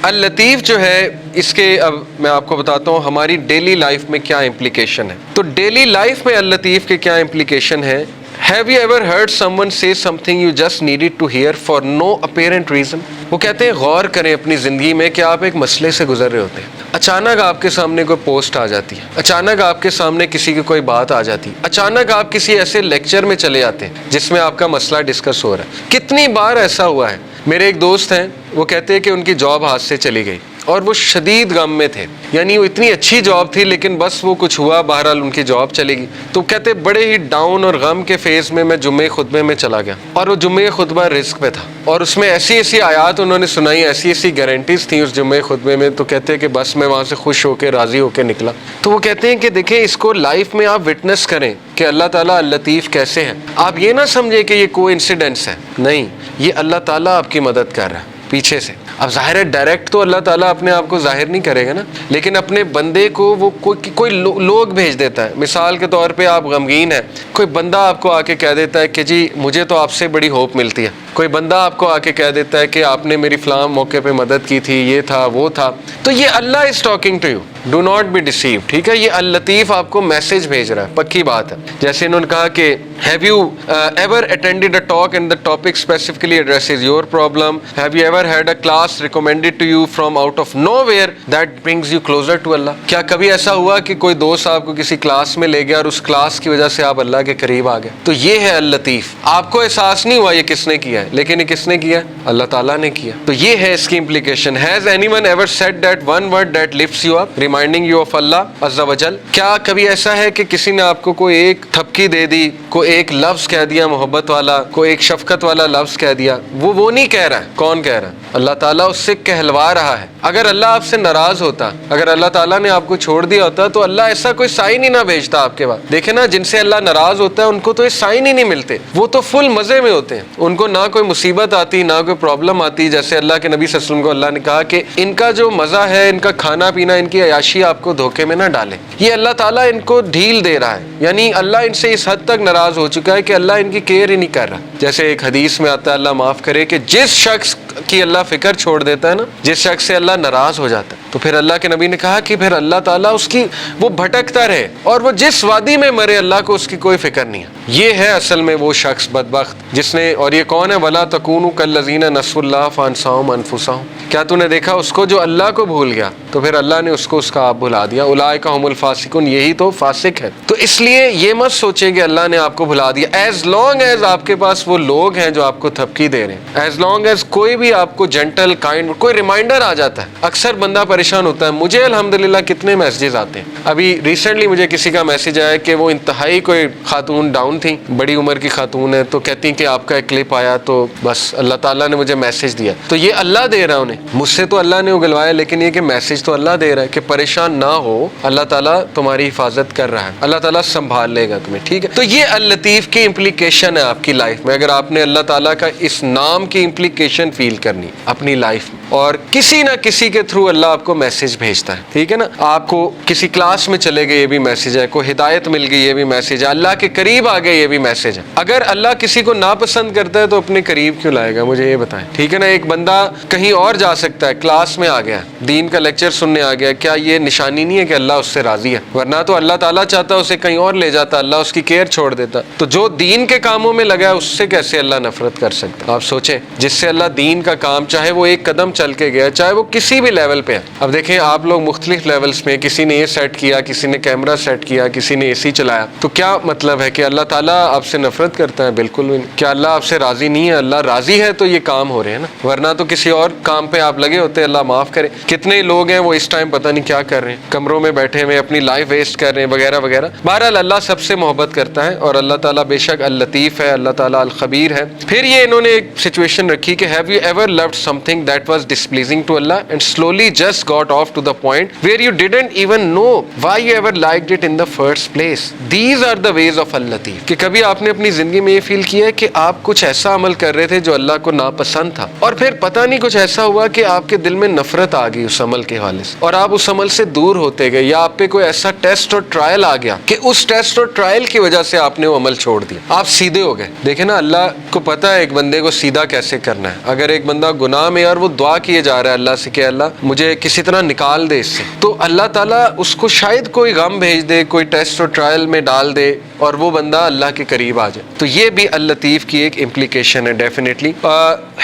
اللطیف جو ہے اس کے اب میں آپ کو بتاتا ہوں ہماری ڈیلی لائف میں کیا امپلیکیشن ہے. تو ڈیلی لائف میں اللطیف کے کیا امپلیکیشن ہے. Have you ever heard someone say something you just needed to hear for no apparent reason؟ وہ کہتے ہیں غور کریں اپنی زندگی میں کہ آپ ایک مسئلے سے گزر رہے ہوتے ہیں, اچانک آپ کے سامنے کوئی پوسٹ آ جاتی ہے, اچانک آپ کے سامنے کسی کی کوئی بات آ جاتی ہے, اچانک آپ کسی ایسے لیکچر میں چلے جاتے ہیں جس میں آپ کا مسئلہ ڈسکس ہو رہا ہے. کتنی بار ایسا ہوا ہے. میرے ایک دوست ہیں, وہ کہتے ہیں کہ ان کی جاب ہاتھ سے چلی گئی اور وہ شدید غم میں تھے. یعنی وہ اتنی اچھی جاب تھی لیکن بس وہ کچھ ہوا, بہرحال ان کی جاب چلے گی. تو کہتے بڑے ہی ڈاؤن اور غم کے فیز میں جمعے خطبے میں چلا گیا, اور وہ جمعے خطبہ رزق پہ تھا, اور اس میں ایسی ایسی آیات انہوں نے سنائی, ایسی ایسی گارنٹیز تھیں اس جمعے خطبے میں. تو کہتے ہیں کہ بس میں وہاں سے خوش ہو کے راضی ہو کے نکلا. تو وہ کہتے ہیں کہ دیکھیں اس کو لائف میں آپ وٹنس کریں کہ اللہ تعالیٰ اللطیف کیسے ہیں. آپ یہ نہ سمجھیں کہ یہ کوئی انسیڈنٹس ہے, نہیں, یہ اللہ تعالیٰ آپ کی مدد کر رہا ہے پیچھے سے. اب ظاہر ہے ڈائریکٹ تو اللہ تعالیٰ اپنے آپ کو ظاہر نہیں کرے گا نا, لیکن اپنے بندے کو وہ کوئی لوگ بھیج دیتا ہے. مثال کے طور پہ آپ غمگین ہیں, کوئی بندہ آپ کو آ کے کہہ دیتا ہے کہ جی مجھے تو آپ سے بڑی ہوپ ملتی ہے. کوئی بندہ آپ کو آ کے کہہ دیتا ہے کہ آپ نے میری فلاں موقع پہ مدد کی تھی, یہ تھا وہ تھا. تو یہ اللہ is talking to you, do not be deceive. ٹھیک ہے, یہ اللطیف آپ کو میسج بھیج رہا ہے, پکی بات ہے. جیسے انہوں نے کہا کہ have you ever attended a talk and the topic specifically addresses your problem. Have you ever had a class recommended to you from out of nowhere that brings you closer to اللہ. کیا کبھی ایسا ہوا کہ کوئی دوست آپ کو کسی کلاس میں لے گیا اور اس کلاس کی وجہ سے آپ اللہ کے قریب آ گئے؟ تو یہ ہے اللطیف. آپ کو احساس نہیں ہوا یہ کس نے کیا ہے, لیکن یہ کس نے کیا ہے؟ اللہ تعالیٰ نے کیا. تو یہ ہے اس کی implication. Has anyone ever said that one word that lifts you up reminding you of اللہ عز وجل؟ کیا کبھی ایسا ہے کہ کسی نے آپ کو کوئی ایک تھپکی دے دی, کوئی ایک لفظ کہہ دیا محبت والا, کوئی ایک شفقت والا لفظ کہہ دیا؟ وہ نہیں کہہ رہا ہے. کون کہہ رہا ہے؟ اللہ تعالیٰ اس سے کہلوا رہا ہے. اگر اللہ آپ سے ناراض ہوتا, اگر اللہ تعالیٰ نے آپ کو چھوڑ دیا ہوتا, تو اللہ ایسا کوئی سائن ہی نہ بھیجتا آپ کے بعد. دیکھیں نا, جن سے اللہ ناراض ہوتا ہے ان کو تو یہ سائن ہی نہیں ملتے, وہ تو فل مزے میں ہوتے ہیں, ان کو نہ کوئی مصیبت آتی نہ کوئی پرابلم آتی. جیسے اللہ کے نبی صلی اللہ علیہ وسلم کو اللہ نے کہا کہ ان کا جو مزہ ہے, ان کا کھانا پینا, ان کی عیاشی آپ کو دھوکے میں نہ ڈالے. یہ اللہ تعالیٰ ان کو ڈھیل دے رہا ہے, یعنی اللہ ان سے اس حد تک ناراض ہو چکا ہے کہ اللہ ان کی کیئر ہی نہیں کر رہا. جیسے ایک حدیث میں آتا ہے, اللہ معاف کرے, کہ جس شخص کی اللہ فکر چھوڑ دیتا ہے نا, جس شخص سے اللہ ناراض ہو جاتا ہے, تو پھر اللہ کے نبی نے کہا کہ پھر اللہ تعالیٰ اس کی وہ بھٹکتا رہے, اور وہ جس وادی میں مرے اللہ کو اس کی کوئی فکر نہیں ہے. یہ ہے اصل میں وہ شخص بدبخت جس نے, اور یہ کون ہے؟ وَلَا تَكُونُوا كَالَّذِينَ نَسُوا اللَّهَ فَأَنسَاهُمْ أَنفُسَهُمْ. کیا تو نے دیکھا اس کو جو اللہ کو بھول گیا تو پھر اللہ نے اس کو اس کا آپ بھلا دیا. اولئک هم الفاسقون, یہی تو فاسق ہے. تو اس لیے یہ مت سوچیں کہ اللہ نے آپ کو بھلا دیا. ایز لانگ ایز آپ کے پاس وہ لوگ ہیں جو آپ کو تھپکی دے رہے ہیں, ایز لانگ ایز کوئی بھی آپ کو جینٹل کائنڈ کوئی ریمائنڈر آ جاتا ہے. اکثر بندہ پریشان ہوتا ہے. مجھے الحمدللہ کتنے میسیجز آتے ہیں. ابھی ریسنٹلی مجھے کسی کا میسیج آیا کہ وہ انتہائی کوئی خاتون ڈاؤن تھی, بڑی عمر کی خاتون ہے, تو کہتی ہیں کہ آپ کا ایک کلپ آیا تو بس اللہ تعالیٰ نے مجھے میسیج دیا. تو یہ اللہ دے رہا ہے انہیں, مجھ سے تو اللہ نے اگلوایا, لیکن یہ کہ میسیج تو اللہ دے رہا ہے کہ پریشان نہ ہو, اللہ تعالیٰ تمہاری حفاظت کر رہا ہے, اللہ تعالیٰ سنبھال لے گا تمہیں. ٹھیک ہے, تو یہ اللطیف کی امپلیکیشن ہے آپ کی لائف میں. اگر آپ نے اللہ تعالیٰ کا اس نام کی امپلیکیشن فیل کرنی اپنی لائف میں, اور کسی نہ کسی کے تھرو اللہ آپ کو میسیج بھیجتا ہے. ٹھیک ہے نا, آپ کو کسی کلاس میں چلے گئے, یہ بھی میسیج ہے. کوئی ہدایت مل گئی, یہ بھی میسیج ہے. اللہ کے قریب آ گئے, یہ بھی میسیج ہے. اگر اللہ کسی کو ناپسند کرتا ہے تو اپنے قریب کیوں لائے گا, مجھے یہ بتائیں. ٹھیک ہے نا, ایک بندہ کہیں اور جا سکتا ہے, کلاس میں آ گیا, دین کا لیکچر سننے آ گیا, کیا یہ نشانی نہیں ہے کہ اللہ اس سے راضی ہے؟ ورنہ تو اللہ تعالیٰ چاہتا اسے کہیں اور لے جاتا, اللہ اس کی کیئر چھوڑ دیتا. تو جو دین کے کاموں میں لگا ہے اس سے کیسے اللہ نفرت کر سکتا؟ آپ سوچیں, جس سے اللہ دین کا کام, چاہے وہ ایک قدم چل کے گیا, چاہے وہ کسی بھی لیول پہ ہے. اب دیکھیں آپ لوگ مختلف لیولز میں, کسی نے یہ سیٹ کیا, کسی نے کیمرہ سیٹ کیا, کسی نے اے سی چلایا, تو کیا مطلب ہے کہ اللہ تعالیٰ آپ سے نفرت کرتا ہے؟ بالکل بھی نہیں. کیا اللہ آپ سے راضی نہیں ہے؟ اللہ راضی ہے تو یہ کام ہو رہے ہیں نا, ورنہ تو کسی اور کام پہ آپ لگے ہوتے. اللہ معاف کرے, کتنے لوگ ہیں وہ اس ٹائم پتہ نہیں کیا کر رہے ہیں, کمروں میں بیٹھے ہوئے اپنی لائف ویسٹ کر رہے ہیں وغیرہ وغیرہ. بہرحال اللہ سب سے محبت کرتا ہے, اور اللہ تعالیٰ بے شک اللطیف ہے, اللہ تعالیٰ الخبیر ہے. پھر یہ انہوں نے ایک سچویشن رکھی کہ have you ever loved something that was displeasing to اللہ and slowly just got off to the point where you didn't even know why you ever liked it in the first place. These are the ways of اللطیف. کہ کبھی آپ نے اپنی زندگی میں یہ فیل کیا ہے کہ آپ کچھ ایسا عمل کر رہے تھے جو اللہ کو ناپسند تھا, اور پھر پتہ نہیں کچھ ایسا ہوا کہ آپ کے دل میں نفرت آ گئی اس عمل کے حوالے سے, اور آپ اس عمل سے دور ہوتے گئے, یا آپ پہ کوئی ایسا ٹیسٹ اور ٹرائل آ گیا کہ اس ٹیسٹ اور ٹرائل کی وجہ سے آپ نے وہ عمل چھوڑ دیا, آپ سیدھے ہو گئے. دیکھیں نا, اللہ کو پتہ ہے ایک بندے کو سیدھا کیسے کرنا ہے. اگر ایک بندہ گناہ میں اور وہ دعا دعا کیے جا رہا ہے اللہ سے کہ اللہ مجھے کسی طرح نکال دے اس سے, تو اللہ تعالیٰ اس کو شاید کوئی غم بھیج دے, کوئی ٹیسٹ اور ٹرائل میں ڈال دے اور وہ بندہ اللہ کے قریب آ جائے. تو یہ بھی اللطیف کی ایک امپلیکیشن ہے definitely.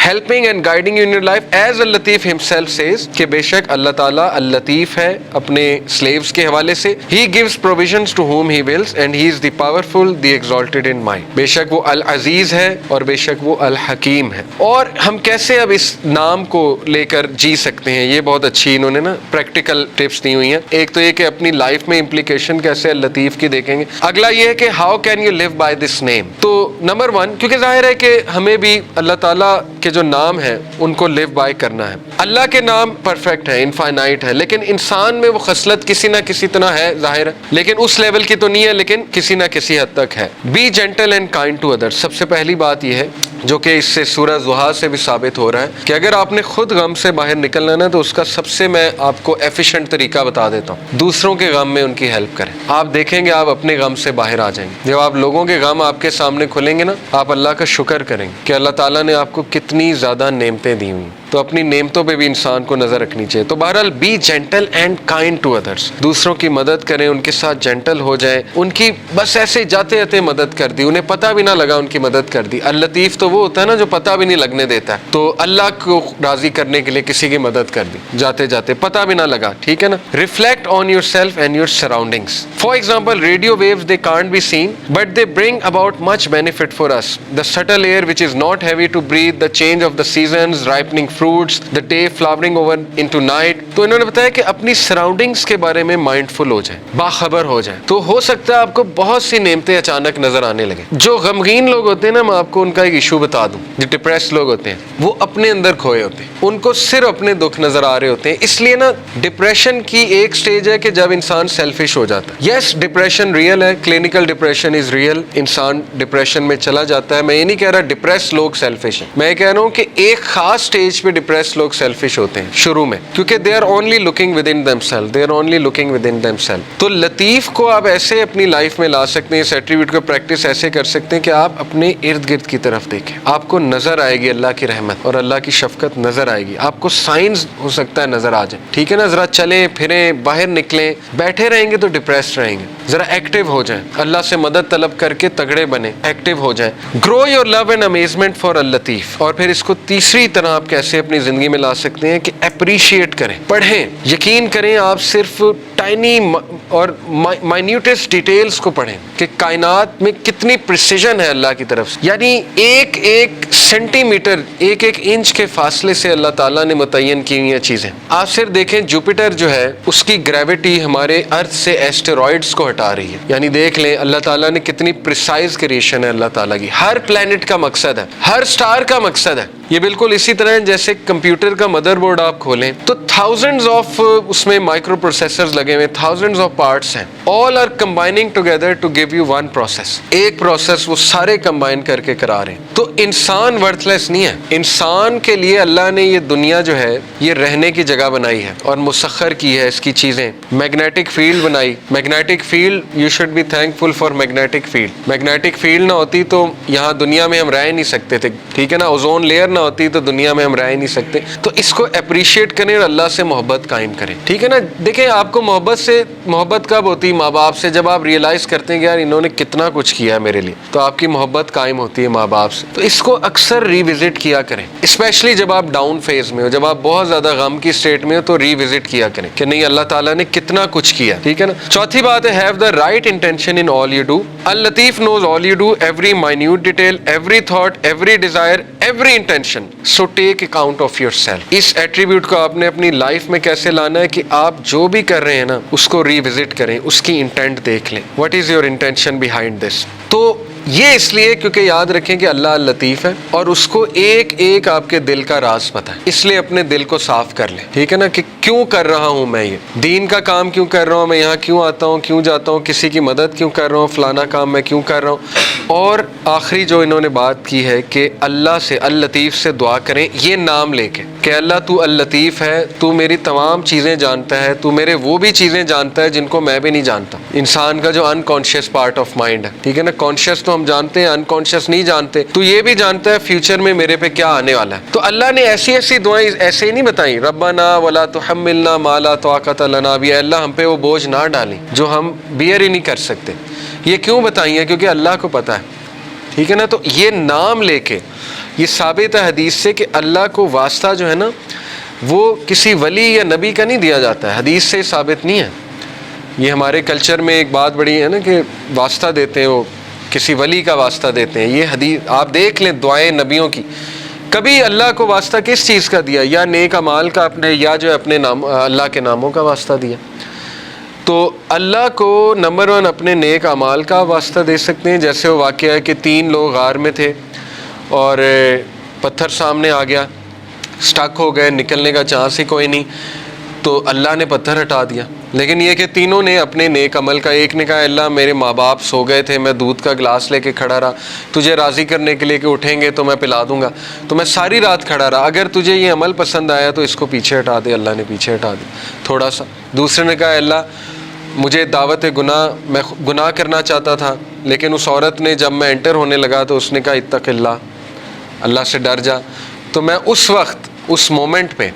Helping and guiding you in your life as Al-Latif himself says, کہ بے شک اللہ تعالیٰ اللطیف ہے اپنے سلیوز کے حوالے سے. He gives provisions to whom he wills and he is the powerful, the exalted in mind. بے شک وہ العزیز ہے اور بے شک وہ الحکیم ہے. اور ہم کیسے اب اس نام کو لے کر جی سکتے ہیں, یہ بہت اچھی انہوں نے نا پریکٹیکل ٹپس دی ہوئی ہیں. ایک تو یہ کہ اپنی لائف میں امپلیکیشن کیسے اللطیف کی دیکھیں گے. اگلا یہ ہے کہ how can you live by this name. تو نمبر 1, کیونکہ ظاہر ہے کہ ہمیں بھی اللہ تعالیٰ کے جو نام ہیں ان کو لیو بائی کرنا ہے. اللہ کے نام پرفیکٹ ہے, انفائنائٹ ہے, لیکن انسان میں وہ خصلت کسی نہ کسی طرح ہے ظاہر ہے, لیکن اس لیول کی تو نہیں ہے, لیکن کسی نہ کسی حد تک ہے. Be gentle and kind to others. سب سے پہلی بات یہ ہے جو کہ اس سے سورہ ضحیٰ سے بھی ثابت ہو رہا ہے کہ اگر آپ نے خود غم سے باہر نکلنا نا تو اس کا سب سے میں آپ کو ایفیشینٹ طریقہ بتا دیتا ہوں, دوسروں کے غم میں ان کی ہیلپ کریں. آپ دیکھیں گے آپ اپنے غم سے باہر آ جائیں گے. جب آپ لوگوں کے غم آپ کے سامنے کھلیں گے نا, آپ اللہ کا شکر کریں گے کہ اللہ تعالیٰ نے آپ کو کتنی زیادہ نعمتیں دی ہوئی. تو اپنی نعمتوں پہ بھی انسان کو نظر رکھنی چاہیے. تو بہرحال be gentle and kind to others, دوسروں کی مدد کریں, ان کے ساتھ جینٹل ہو جائیں, ان کی بس ایسے جاتے جاتے مدد کر دی, انہیں پتہ بھی نہ لگا ان کی مدد کر دی. اللطیف تو وہ ہوتا ہے نا جو پتہ بھی نہیں لگنے دیتا ہے. تو اللہ کو راضی کرنے کے لیے کسی کی مدد کر دی جاتے جاتے, پتہ بھی نہ لگا, ٹھیک ہے نا. Reflect on yourself and your surroundings. For example radio waves they can't be seen but they bring about much benefit for us. The still air which is not heavy to breathe, the change of the seasons, ripening fruits, the day flowering over into night. تو انہوں نے بتایا کہ اپنی surroundings کے بارے میں mind فل ہو جائیں, باخبر ہو جائیں, تو ہو سکتا ہے آپ کو بہت سی نعمتیں اچانک نظر آنے لگے. جو غمگین لوگ ہوتے ہیں نا, میں آپ کو ان کا ایک ایشو بتا دوں, جو ڈپریس لوگ ہوتے ہیں وہ اپنے اندر کھوئے ہوتے ہیں, ان کو صرف اپنے دکھ نظر آ رہے ہوتے ہیں. اس لیے نا ڈپریشن کی ایک سٹیج ہے کہ جب انسان سیلفش ہو جاتا ہے. یس ڈپریشن ریئل ہے, کلینکل ڈپریشن از ریئل, انسان ڈپریشن میں چلا جاتا ہے. میں یہ نہیں کہہ رہا ڈپریس لوگ سیلفش ہیں, میں یہ کہہ رہا ہوں کہ ایک خاص سٹیج پہ ڈپریس لوگ سیلفش ہوتے ہیں شروع میں, کیونکہ they are only looking with in them self, they are only looking with in them self. تو لطیف کو آپ ایسے اپنی لائف میں لا سکتے ہیں, اس ایٹریبیوٹ کو پریکٹس ایسے کر سکتے ہیں کہ آپ اپنے ارد گرد کی طرف دیکھیں, آپ کو نظر آئے گی اللہ کی رحمت اور اللہ کی شفقت نظر آئے گی, آپ کو سائنس ہو سکتا ہے نظر آ جائے, ٹھیک ہے نا. ذرا چلیں پھریں, باہر نکلیں, بیٹھے رہیں گے تو ڈپریسڈ رہیں گے, ذرا ایکٹیو ہو جائیں, اللہ سے مدد طلب کر کے تگڑے بنیں, ایکٹیو ہو جائیں. Grow your love and amazement for اللطیف. اور پھر اس کو تیسری طرح آپ کیسے اپنی زندگی میں لا سکتے ہیں کہ اپریشیٹ کریں, پڑھیں, یقین کریں آپ صرف ٹائنی اور مائنیوٹسٹ ڈیٹیلز کو پڑھیں کہ کائنات میں کتنی پریسیجن ہے اللہ کی طرف سے. یعنی ایک ایک سینٹی میٹر, ایک ایک انچ کے فاصلے سے اللہ تعالیٰ نے متعین کی ہوئی چیزیں. آپ صرف دیکھیں جوپیٹر جو ہے اس کی گریوٹی ہمارے ارتھ سے ایسٹرائڈز کو ہٹا رہی ہے. یعنی دیکھ لیں اللہ تعالیٰ نے کتنی پریسائز کریشن ہے اللہ تعالیٰ کی. ہر پلانٹ کا مقصد ہے, ہر سٹار کا مقصد ہے. یہ بالکل اسی طرح جیسے کمپیوٹر کا مدر بورڈ آپ کھولیں تو تھاؤزنڈز آف اس میں مائکرو پروسیسرز لگے ہوئے, تھاؤزنڈز آف پارٹس ہیں, all are combining together to give you one process. ایک پروسیس وہ سارے کمبائن کر کے کرا رہے ہیں. تو انسان ورتھ لیس نہیں ہے. انسان کے لیے اللہ نے یہ دنیا جو ہے یہ رہنے کی جگہ بنائی ہے اور مسخر کی ہے اس کی چیزیں. میگنیٹک فیلڈ بنائی, magnetic field you should be thankful for magnetic field. Magnetic field نہ ہوتی تو یہاں دنیا میں ہم رہ نہیں سکتے تھے, ٹھیک ہے نا. اوزون لیئر نہ ہوتی تو دنیا میں ہم رہ نہیں سکتے. تو اس کو اپریشیٹ کریں اور اللہ سے محبت قائم کریں, ٹھیک ہے نا. دیکھیں آپ کو محبت کب ہوتی؟ ماں باپ سے. جب آپ ریئلائز کرتے ہیں کہ یار انہوں نے کتنا کچھ کیا ہے میرے لیے, تو آپ کی محبت قائم ہوتی ہے ماں باپ سے. تو اس کو اکثر ریوزٹ کیا کریں, اسپیشلی جب آپ ڈاؤن فیز میں ہو, جب آپ بہت زیادہ غم کی اسٹیٹ میں ہو, تو ریوزٹ کیا کریں کہ نہیں اللہ تعالیٰ نے کتنا کچھ کیا, ٹھیک ہے نا. چوتھی بات ہے have the right intention in all you do. Al-Latif knows all you do, every minute detail, every thought, every desire, every intention. So take account of your self. اس ایٹریبیوٹ کو آپ نے اپنی لائف میں کیسے لانا ہے کہ آپ جو بھی کر رہے ہیں نا اس کو ریوزٹ کریں, اس کی انٹینٹ دیکھ لیں. What is your intention behind this? تو یہ اس لیے کیونکہ یاد رکھیں کہ اللہ لطیف ہے اور اس کو ایک ایک آپ کے دل کا راز پتہ ہے. اس لیے اپنے دل کو صاف کر لیں, ٹھیک ہے نا, کہ کیوں کر رہا ہوں میں, یہ دین کا کام کیوں کر رہا ہوں میں, یہاں کیوں آتا ہوں, کیوں جاتا ہوں, کسی کی مدد کیوں کر رہا ہوں, فلانا کام میں کیوں کر رہا ہوں. اور آخری جو انہوں نے بات کی ہے کہ اللہ سے اللطیف سے دعا کریں یہ نام لے کے کہ اللہ تو اللطیف ہے, تو میری تمام چیزیں جانتا ہے, تو میرے وہ بھی چیزیں جانتا ہے جن کو میں بھی نہیں جانتا. انسان کا جو انکانشیس پارٹ آف مائنڈ ہے، ٹھیک ہے نا. کانشیس تو ہم جانتے ہیں، انکانشیس نہیں جانتے. تو یہ بھی جانتا ہے فیوچر میں میرے پہ کیا آنے والا ہے. تو اللہ نے ایسی ایسی دعائیں ایسے ہی نہیں بتائیں، ربنا ولا تحملنا ما لا طاقت لنا بھی، اللہ ہم پہ وہ بوجھ نہ ڈالیں جو ہم بیئر ہی نہیں کر سکتے. یہ کیوں بتائیں ہیں؟ کیونکہ اللہ کو پتہ ہے، ٹھیک ہے نا. تو یہ نام لے کے یہ ثابت ہے حدیث سے کہ اللہ کو واسطہ جو ہے نا وہ کسی ولی یا نبی کا نہیں دیا جاتا ہے، حدیث سے ثابت نہیں ہے. یہ ہمارے کلچر میں ایک بات بڑی ہے نا کہ واسطہ دیتے ہیں، وہ کسی ولی کا واسطہ دیتے ہیں. یہ حدیث آپ دیکھ لیں دعائیں نبیوں کی، کبھی اللہ کو واسطہ کس چیز کا دیا؟ یا نیک اعمال کا اپنے، یا جو اپنے نام اللہ کے ناموں کا واسطہ دیا. تو اللہ کو نمبر 1 اپنے نیک اعمال کا واسطہ دے سکتے ہیں. جیسے وہ واقعہ ہے کہ 3 لوگ غار میں تھے اور پتھر سامنے آ گیا، سٹک ہو گئے، نکلنے کا چانس ہی کوئی نہیں، تو اللہ نے پتھر ہٹا دیا. لیکن یہ کہ تینوں نے اپنے نیک عمل کا، ایک نے کہا اللہ میرے ماں باپ سو گئے تھے، میں دودھ کا گلاس لے کے کھڑا رہا، تجھے راضی کرنے کے لیے کہ اٹھیں گے تو میں پلا دوں گا، تو میں ساری رات کھڑا رہا، اگر تجھے یہ عمل پسند آیا تو اس کو پیچھے ہٹا دے. اللہ نے پیچھے ہٹا دیا تھوڑا سا. دوسرے نے کہا اللہ مجھے دعوت گناہ، میں گناہ کرنا چاہتا تھا، لیکن اس عورت نے جب میں انٹر ہونے لگا تو اس نے کہا اتق اللہ، اللہ سے ڈر جا. تو میں اس وقت، اس مومنٹ پہ،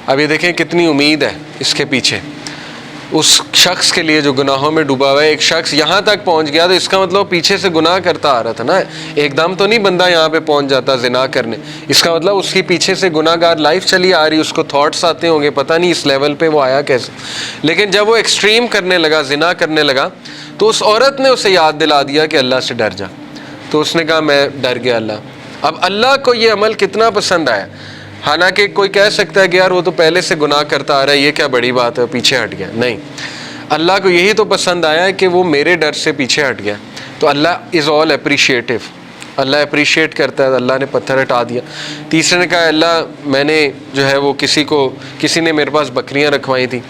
اب یہ دیکھیں کتنی امید ہے اس کے پیچھے، اس شخص کے لیے جو گناہوں میں ڈوبا ہوا ہے. ایک شخص یہاں تک پہنچ گیا تو اس کا مطلب پیچھے سے گناہ کرتا آ رہا تھا نا. ایک دم تو نہیں بندہ یہاں پہ پہنچ جاتا زنا کرنے، اس کا مطلب اس کی پیچھے سے گناہ گار لائف چلی آ رہی، اس کو تھاٹس آتے ہوں گے، پتہ نہیں اس لیول پہ وہ آیا کیسے. لیکن جب وہ ایکسٹریم کرنے لگا، زنا کرنے لگا، تو اس عورت نے اسے یاد دلا دیا کہ اللہ سے ڈر جا. تو اس نے کہا میں ڈر گیا اللہ. اب اللہ کو یہ عمل کتنا پسند آیا. حالانکہ کوئی کہہ سکتا ہے کہ یار وہ تو پہلے سے گناہ کرتا آ رہا ہے، یہ کیا بڑی بات ہے، پیچھے ہٹ گیا. نہیں، اللہ کو یہی تو پسند آیا ہے کہ وہ میرے ڈر سے پیچھے ہٹ گیا. تو اللہ از آل اپریشیٹو، اللہ اپریشیٹ کرتا ہے. اللہ نے پتھر ہٹا دیا. تیسرے نے کہا اللہ میں نے جو ہے وہ کسی نے میرے پاس بکریاں رکھوائی تھیں،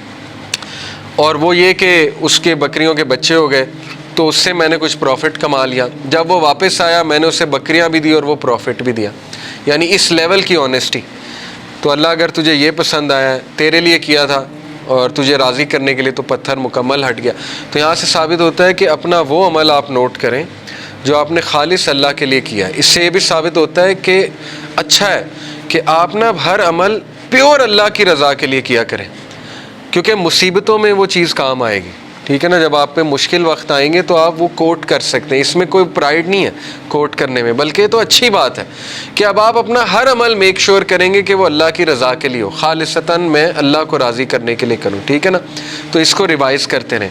اور وہ یہ کہ اس کے بکریوں کے بچے ہو گئے، تو اس سے میں نے کچھ پروفٹ کما لیا. جب وہ واپس آیا میں نے اسے بکریاں بھی دی اور وہ پروفٹ بھی دیا. یعنی اس لیول کی آنیسٹی. تو اللہ اگر تجھے یہ پسند آیا ہے، تیرے لیے کیا تھا اور تجھے راضی کرنے کے لیے، تو پتھر مکمل ہٹ گیا. تو یہاں سے ثابت ہوتا ہے کہ اپنا وہ عمل آپ نوٹ کریں جو آپ نے خالص اللہ کے لیے کیا ہے. اس سے یہ بھی ثابت ہوتا ہے کہ اچھا ہے کہ آپ نا ہر عمل پیور اللہ کی رضا کے لیے کیا کریں، کیونکہ مصیبتوں میں وہ چیز کام آئے گی. ٹھیک ہے نا. جب آپ پہ مشکل وقت آئیں گے تو آپ وہ کوٹ کر سکتے ہیں. اس میں کوئی پرائیڈ نہیں ہے کوٹ کرنے میں، بلکہ یہ تو اچھی بات ہے کہ اب آپ اپنا ہر عمل میک شور کریں گے کہ وہ اللہ کی رضا کے لیے ہو، خالصتاً میں اللہ کو راضی کرنے کے لیے کروں. ٹھیک ہے نا. تو اس کو ریوائز کرتے رہیں.